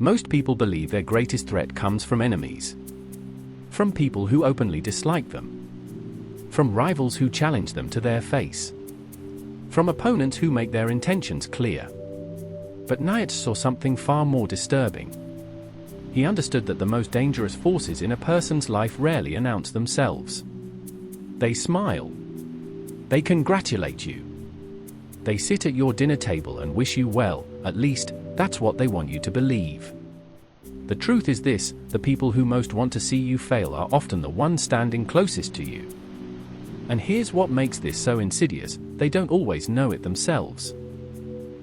Most people believe their greatest threat comes from enemies. From people who openly dislike them. From rivals who challenge them to their face. From opponents who make their intentions clear. But Nietzsche saw something far more disturbing. He understood that the most dangerous forces in a person's life rarely announce themselves. They smile. They congratulate you. They sit at your dinner table and wish you well, at least, that's what they want you to believe. The truth is this: the people who most want to see you fail are often the ones standing closest to you. And here's what makes this so insidious: they don't always know it themselves.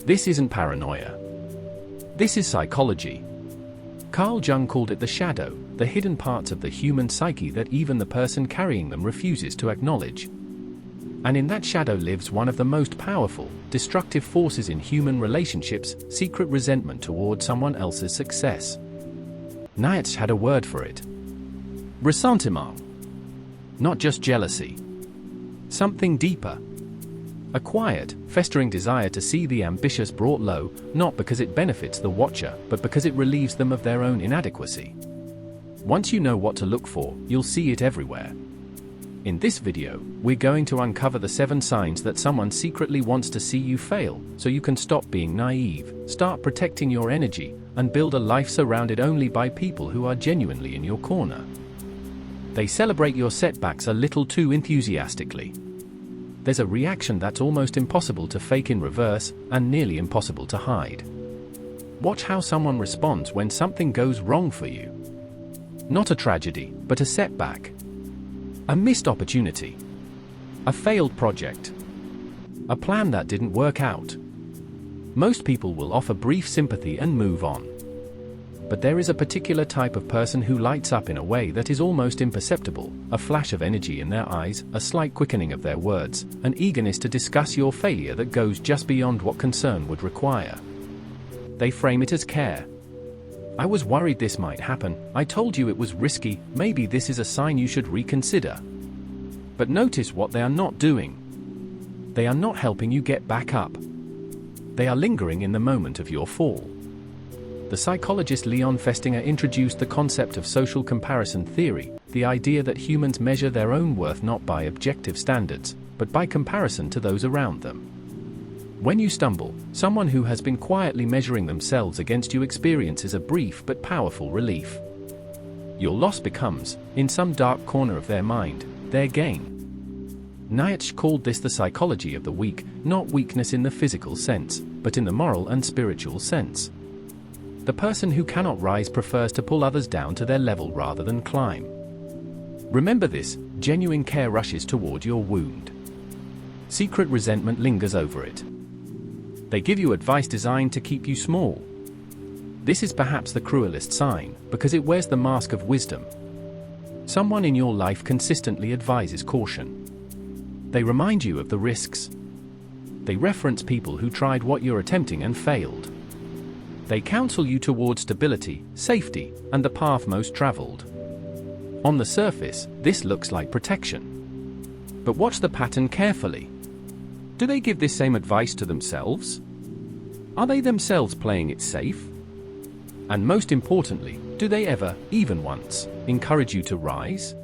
This isn't paranoia. This is psychology. Carl Jung called it the shadow, the hidden parts of the human psyche that even the person carrying them refuses to acknowledge. And in that shadow lives one of the most powerful, destructive forces in human relationships: secret resentment toward someone else's success. Nietzsche had a word for it. Ressentiment. Not just jealousy. Something deeper. A quiet, festering desire to see the ambitious brought low, not because it benefits the watcher, but because it relieves them of their own inadequacy. Once you know what to look for, you'll see it everywhere. In this video, we're going to uncover the 7 signs that someone secretly wants to see you fail, so you can stop being naive, start protecting your energy, and build a life surrounded only by people who are genuinely in your corner. They celebrate your setbacks a little too enthusiastically. There's a reaction that's almost impossible to fake in reverse, and nearly impossible to hide. Watch how someone responds when something goes wrong for you. Not a tragedy, but a setback. A missed opportunity. A failed project. A plan that didn't work out. Most people will offer brief sympathy and move on. But there is a particular type of person who lights up in a way that is almost imperceptible: a flash of energy in their eyes, a slight quickening of their words, an eagerness to discuss your failure that goes just beyond what concern would require. They frame it as care. I was worried this might happen, I told you it was risky, maybe this is a sign you should reconsider. But notice what they are not doing. They are not helping you get back up. They are lingering in the moment of your fall. The psychologist Leon Festinger introduced the concept of social comparison theory, the idea that humans measure their own worth not by objective standards, but by comparison to those around them. When you stumble, someone who has been quietly measuring themselves against you experiences a brief but powerful relief. Your loss becomes, in some dark corner of their mind, their gain. Nietzsche called this the psychology of the weak, not weakness in the physical sense, but in the moral and spiritual sense. The person who cannot rise prefers to pull others down to their level rather than climb. Remember this: genuine care rushes toward your wound. Secret resentment lingers over it. They give you advice designed to keep you small. This is perhaps the cruelest sign, because it wears the mask of wisdom. Someone in your life consistently advises caution. They remind you of the risks. They reference people who tried what you're attempting and failed. They counsel you toward stability, safety, and the path most traveled. On the surface, this looks like protection. But watch the pattern carefully. Do they give this same advice to themselves? Are they themselves playing it safe? And most importantly, do they ever, even once, encourage you to rise?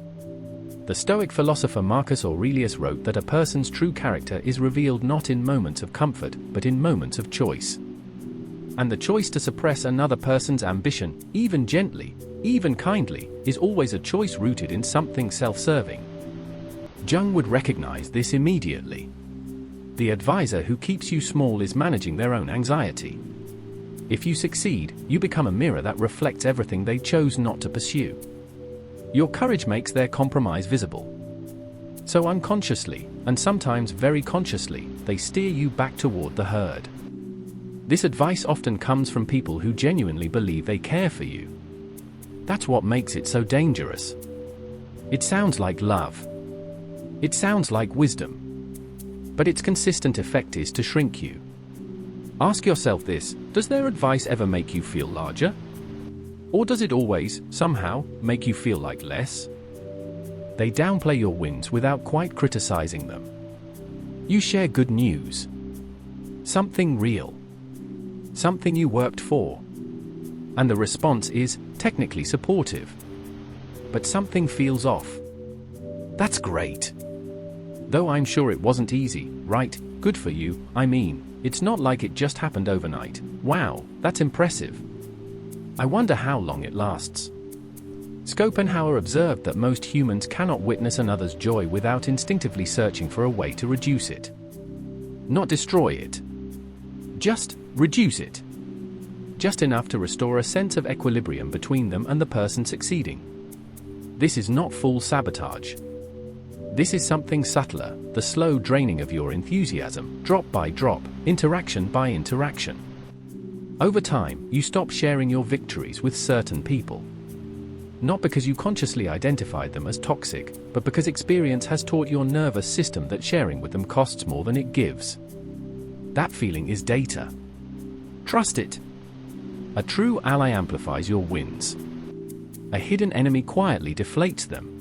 The Stoic philosopher Marcus Aurelius wrote that a person's true character is revealed not in moments of comfort, but in moments of choice. And the choice to suppress another person's ambition, even gently, even kindly, is always a choice rooted in something self-serving. Jung would recognize this immediately. The advisor who keeps you small is managing their own anxiety. If you succeed, you become a mirror that reflects everything they chose not to pursue. Your courage makes their compromise visible. So unconsciously, and sometimes very consciously, they steer you back toward the herd. This advice often comes from people who genuinely believe they care for you. That's what makes it so dangerous. It sounds like love. It sounds like wisdom. But its consistent effect is to shrink you. Ask yourself this: does their advice ever make you feel larger? Or does it always, somehow, make you feel like less? They downplay your wins without quite criticizing them. You share good news. Something real. Something you worked for. and the response is, technically supportive. But something feels off. That's great. Though I'm sure it wasn't easy, right? Good for you, I mean, it's not like it just happened overnight. Wow, that's impressive. I wonder how long it lasts. Schopenhauer observed that most humans cannot witness another's joy without instinctively searching for a way to reduce it. Not destroy it. Just reduce it. Just enough to restore a sense of equilibrium between them and the person succeeding. This is not full sabotage. This is something subtler, the slow draining of your enthusiasm, drop by drop, interaction by interaction. Over time, you stop sharing your victories with certain people. Not because you consciously identified them as toxic, but because experience has taught your nervous system that sharing with them costs more than it gives. That feeling is data. Trust it. A true ally amplifies your wins. A hidden enemy quietly deflates them.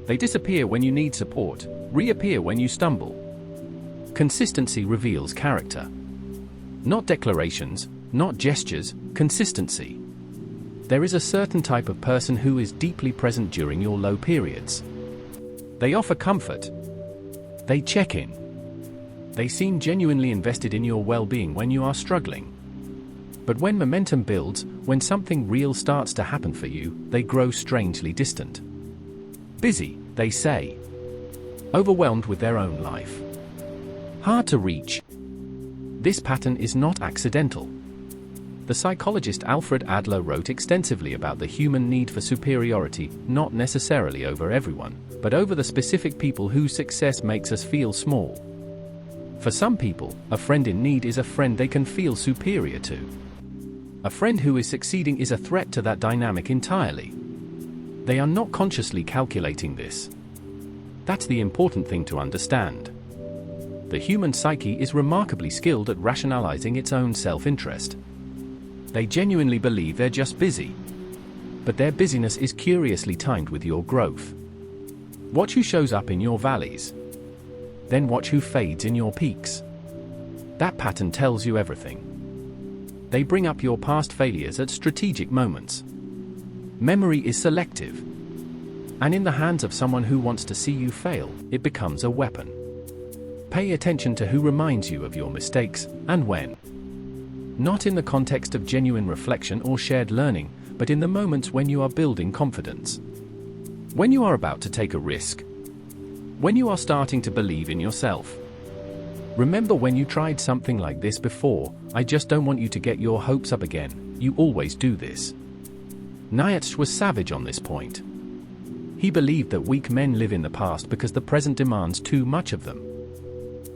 They disappear when you need support, reappear when you stumble. Consistency reveals character. Not declarations, not gestures, consistency. There is a certain type of person who is deeply present during your low periods. They offer comfort. They check in. They seem genuinely invested in your well-being when you are struggling. But when momentum builds, when something real starts to happen for you, they grow strangely distant. Busy, they say. Overwhelmed with their own life. Hard to reach. This pattern is not accidental. The psychologist Alfred Adler wrote extensively about the human need for superiority, not necessarily over everyone, but over the specific people whose success makes us feel small. For some people, a friend in need is a friend they can feel superior to. A friend who is succeeding is a threat to that dynamic entirely. They are not consciously calculating this. That's the important thing to understand. The human psyche is remarkably skilled at rationalizing its own self-interest. They genuinely believe they're just busy. But their busyness is curiously timed with your growth. Watch who shows up in your valleys. Then watch who fades in your peaks. That pattern tells you everything. They bring up your past failures at strategic moments. Memory is selective. And in the hands of someone who wants to see you fail, it becomes a weapon. Pay attention to who reminds you of your mistakes, and when. Not in the context of genuine reflection or shared learning, but in the moments when you are building confidence. When you are about to take a risk. When you are starting to believe in yourself. Remember when you tried something like this before? I just don't want you to get your hopes up again. You always do this. Nietzsche was savage on this point. He believed that weak men live in the past because the present demands too much of them.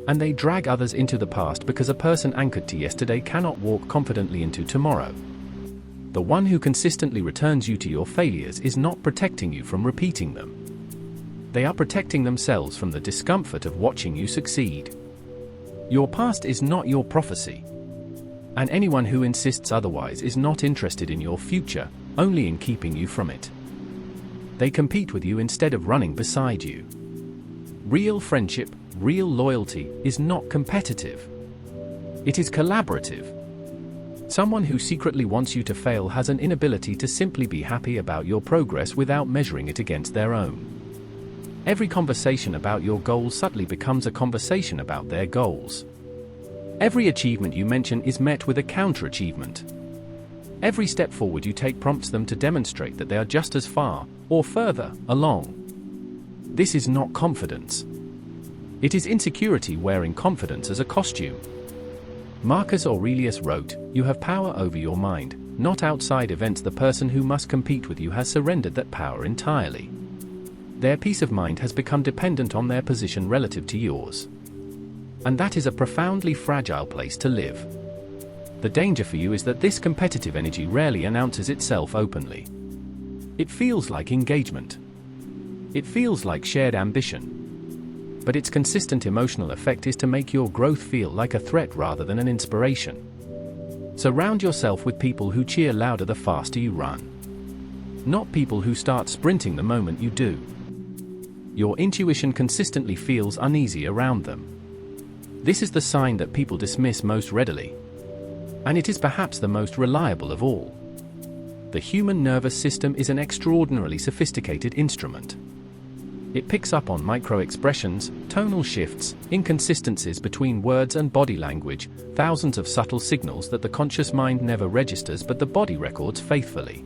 And they drag others into the past because a person anchored to yesterday cannot walk confidently into tomorrow. The one who consistently returns you to your failures is not protecting you from repeating them. They are protecting themselves from the discomfort of watching you succeed. Your past is not your prophecy. And anyone who insists otherwise is not interested in your future, only in keeping you from it. They compete with you instead of running beside you. Real friendship, real loyalty, is not competitive. It is collaborative. Someone who secretly wants you to fail has an inability to simply be happy about your progress without measuring it against their own. Every conversation about your goals subtly becomes a conversation about their goals. Every achievement you mention is met with a counter-achievement. Every step forward you take prompts them to demonstrate that they are just as far, or further, along. This is not confidence. It is insecurity wearing confidence as a costume. Marcus Aurelius wrote, "You have power over your mind, not outside events. The person who must compete with you has surrendered that power entirely. Their peace of mind has become dependent on their position relative to yours. And that is a profoundly fragile place to live. The danger for you is that this competitive energy rarely announces itself openly. It feels like engagement. It feels like shared ambition. But its consistent emotional effect is to make your growth feel like a threat rather than an inspiration. Surround yourself with people who cheer louder the faster you run. Not people who start sprinting the moment you do. Your intuition consistently feels uneasy around them. This is the sign that people dismiss most readily. And it is perhaps the most reliable of all. The human nervous system is an extraordinarily sophisticated instrument. It picks up on micro-expressions, tonal shifts, inconsistencies between words and body language, thousands of subtle signals that the conscious mind never registers but the body records faithfully.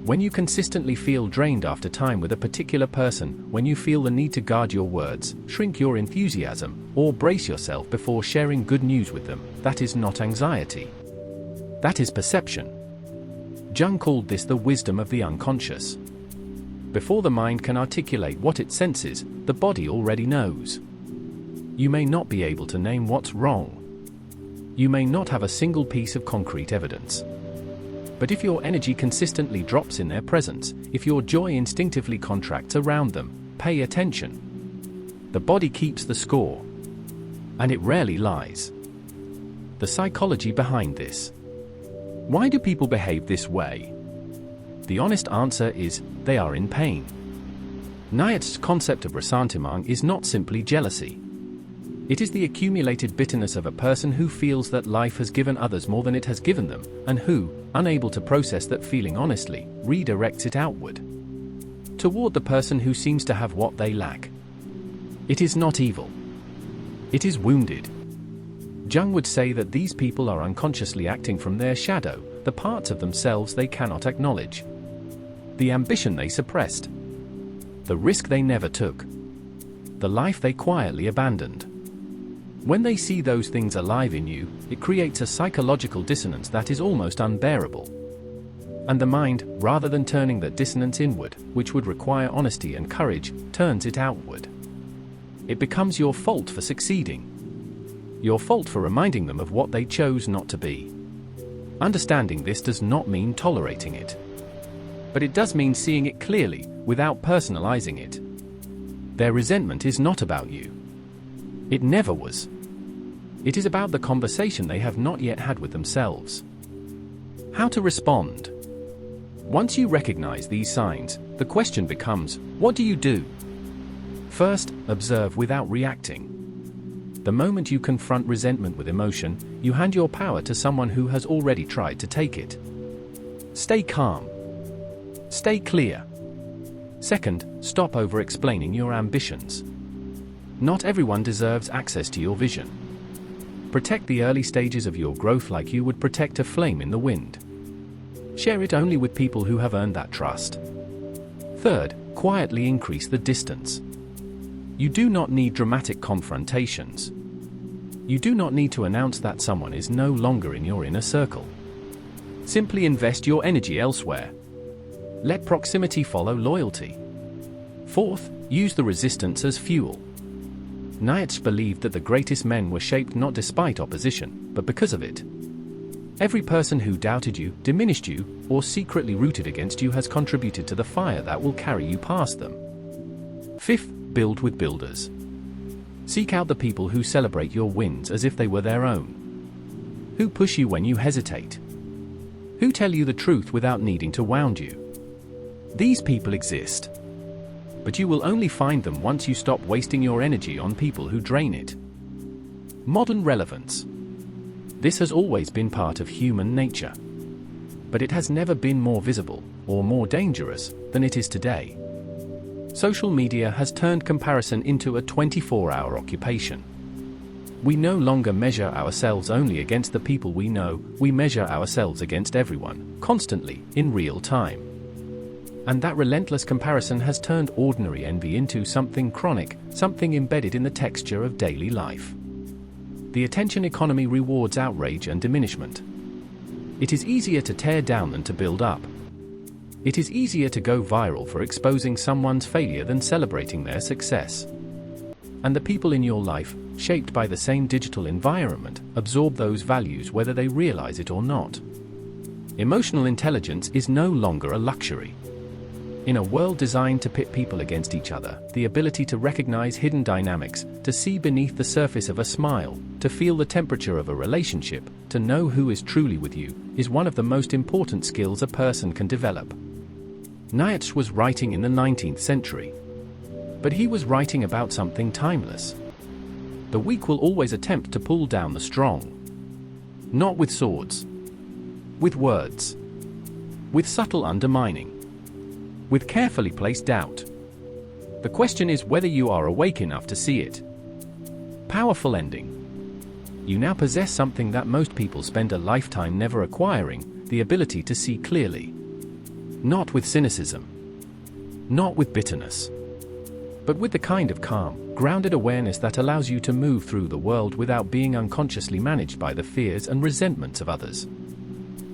When you consistently feel drained after time with a particular person, when you feel the need to guard your words, shrink your enthusiasm, or brace yourself before sharing good news with them, that is not anxiety. That is perception. Jung called this the wisdom of the unconscious. Before the mind can articulate what it senses, the body already knows. You may not be able to name what's wrong. You may not have a single piece of concrete evidence. But if your energy consistently drops in their presence, if your joy instinctively contracts around them, pay attention. The body keeps the score. And it rarely lies. The psychology behind this. Why do people behave this way? The honest answer is, they are in pain. Nietzsche's concept of ressentiment is not simply jealousy. It is the accumulated bitterness of a person who feels that life has given others more than it has given them, and who, unable to process that feeling honestly, redirects it outward. Toward the person who seems to have what they lack. It is not evil. It is wounded. Jung would say that these people are unconsciously acting from their shadow, the parts of themselves they cannot acknowledge. The ambition they suppressed. The risk they never took. The life they quietly abandoned. When they see those things alive in you, it creates a psychological dissonance that is almost unbearable. And the mind, rather than turning that dissonance inward, which would require honesty and courage, turns it outward. It becomes your fault for succeeding. Your fault for reminding them of what they chose not to be. Understanding this does not mean tolerating it. But it does mean seeing it clearly, without personalizing it. Their resentment is not about you. It never was. It is about the conversation they have not yet had with themselves. How to respond? Once you recognize these signs, the question becomes, what do you do? First, observe without reacting. The moment you confront resentment with emotion, you hand your power to someone who has already tried to take it. Stay calm. Stay clear. Second, stop over-explaining your ambitions. Not everyone deserves access to your vision. Protect the early stages of your growth like you would protect a flame in the wind. Share it only with people who have earned that trust. Third, quietly increase the distance. You do not need dramatic confrontations. You do not need to announce that someone is no longer in your inner circle. Simply invest your energy elsewhere. Let proximity follow loyalty. Fourth, use the resistance as fuel. Nietzsche believed that the greatest men were shaped not despite opposition, but because of it. Every person who doubted you, diminished you, or secretly rooted against you has contributed to the fire that will carry you past them. Fifth, build with builders. Seek out the people who celebrate your wins as if they were their own. Who push you when you hesitate. Who tell you the truth without needing to wound you. These people exist. But you will only find them once you stop wasting your energy on people who drain it. Modern relevance. This has always been part of human nature. But it has never been more visible, or more dangerous, than it is today. Social media has turned comparison into a 24-hour occupation. We no longer measure ourselves only against the people we know, we measure ourselves against everyone, constantly, in real time. And that relentless comparison has turned ordinary envy into something chronic, something embedded in the texture of daily life. The attention economy rewards outrage and diminishment. It is easier to tear down than to build up. It is easier to go viral for exposing someone's failure than celebrating their success. And the people in your life, shaped by the same digital environment, absorb those values whether they realize it or not. Emotional intelligence is no longer a luxury. In a world designed to pit people against each other, the ability to recognize hidden dynamics, to see beneath the surface of a smile, to feel the temperature of a relationship, to know who is truly with you, is one of the most important skills a person can develop. Nietzsche was writing in the 19th century. But he was writing about something timeless. The weak will always attempt to pull down the strong. Not with swords. With words. with subtle undermining, with carefully placed doubt. The question is whether you are awake enough to see it. Powerful ending. You now possess something that most people spend a lifetime never acquiring, the ability to see clearly. Not with cynicism. Not with bitterness. But with the kind of calm, grounded awareness that allows you to move through the world without being unconsciously managed by the fears and resentments of others.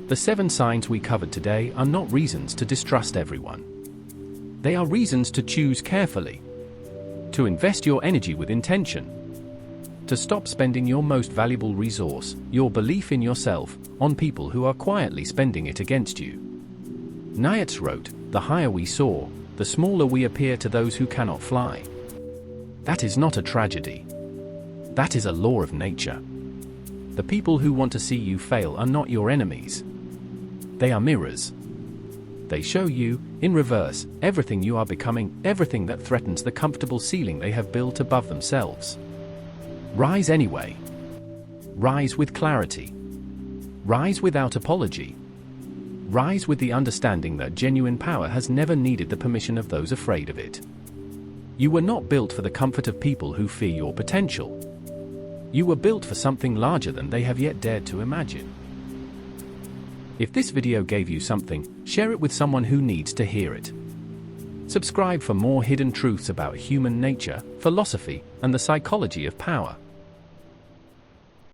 The 7 signs we covered today are not reasons to distrust everyone. They are reasons to choose carefully, to invest your energy with intention, to stop spending your most valuable resource, your belief in yourself, on people who are quietly spending it against you. Nietzsche wrote, "The higher we soar, the smaller we appear to those who cannot fly." That is not a tragedy. That is a law of nature. The people who want to see you fail are not your enemies. They are mirrors. They show you, in reverse, everything you are becoming, everything that threatens the comfortable ceiling they have built above themselves. Rise anyway. Rise with clarity. Rise without apology. Rise with the understanding that genuine power has never needed the permission of those afraid of it. You were not built for the comfort of people who fear your potential. You were built for something larger than they have yet dared to imagine. If this video gave you something, share it with someone who needs to hear it. Subscribe for more hidden truths about human nature, philosophy, and the psychology of power.